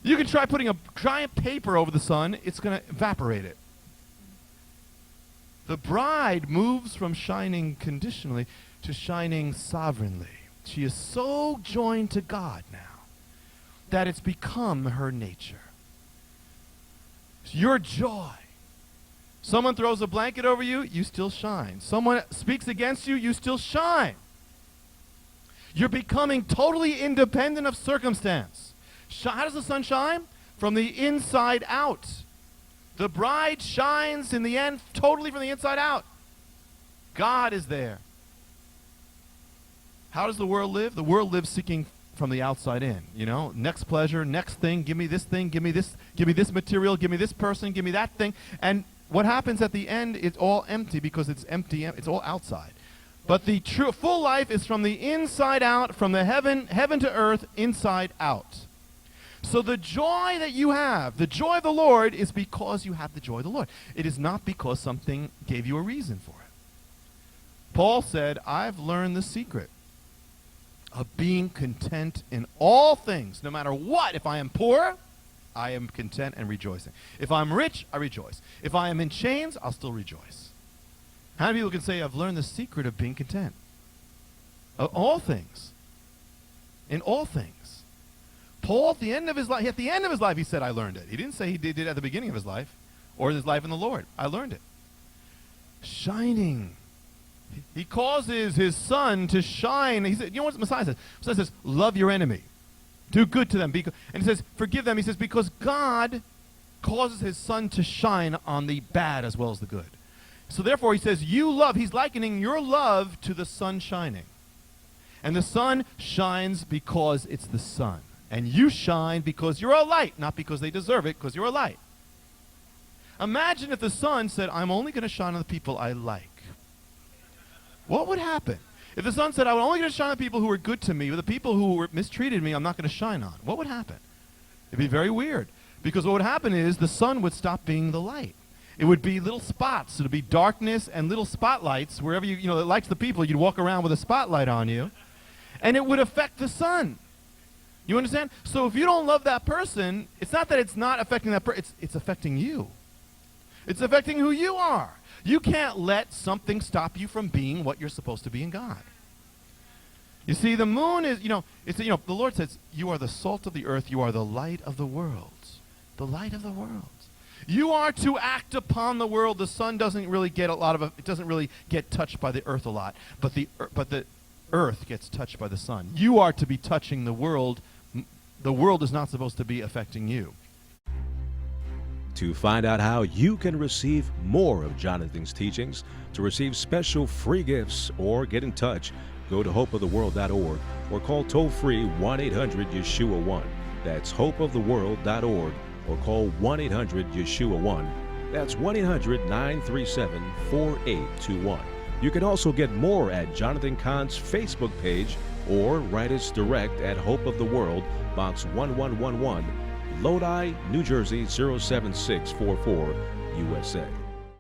You can try putting a giant paper over the sun. It's going to evaporate it. The bride moves from shining conditionally to shining sovereignly. She is so joined to God now that it's become her nature. Your joy. Someone throws a blanket over you, you still shine. Someone speaks against you, you still shine. You're becoming totally independent of circumstance. How does the sun shine? From the inside out. The bride shines in the end totally from the inside out. God is there. How does the world live? The world lives seeking from the outside in, you know, next pleasure, next thing, give me this thing, give me this material, give me this person, give me that thing. And what happens at the end, it's all empty because it's empty, it's all outside. But the true full life is from the inside out, from the heaven to earth, inside out. So the joy that you have, the joy of the Lord, is because you have the joy of the Lord. It is not because something gave you a reason for it. Paul said, I've learned the secret of being content in all things, no matter what. If I am poor, I am content and rejoicing. If I'm rich, I rejoice. If I am in chains, I'll still rejoice. How many people can say, I've learned the secret of being content? Of all things. In all things. Paul, at the end of his life, he said, I learned it. He didn't say he did it at the beginning of his life or his life in the Lord. I learned it. Shining. He causes his sun to shine. He said, you know what Messiah says? Messiah says, love your enemy. Do good to them. And he says, forgive them. He says, because God causes his sun to shine on the bad as well as the good. So therefore, he says, you love. He's likening your love to the sun shining. And the sun shines because it's the sun. And you shine because you're a light, not because they deserve it, because you're a light. Imagine if the sun said, I'm only going to shine on the people I like. What would happen? If the sun said, I'm only going to shine on the people who are good to me, but the people who mistreated me, I'm not going to shine on. What would happen? It'd be very weird. Because what would happen is the sun would stop being the light. It would be little spots. It would be darkness and little spotlights. Wherever you know, it likes the people, you'd walk around with a spotlight on you. And it would affect the sun. You understand? So if you don't love that person, it's not that it's not affecting that person. It's affecting you. It's affecting who you are. You can't let something stop you from being what you're supposed to be in God. You see, the moon is, the Lord says, you are the salt of the earth, you are the light of the world. The light of the world. You are to act upon the world. The sun doesn't really get it doesn't really get touched by the earth a lot, but the earth gets touched by the sun. You are to be touching the world. The world is not supposed to be affecting you. To find out how you can receive more of Jonathan's teachings, to receive special free gifts, or get in touch, go to hopeoftheworld.org or call toll-free 1-800-YESHUA-1. That's hopeoftheworld.org or call 1-800-YESHUA-1. That's 1-800-937-4821. You can also get more at Jonathan Cahn's Facebook page or write us direct at Hope of the World, Box 1111, Lodi, New Jersey 07644, USA.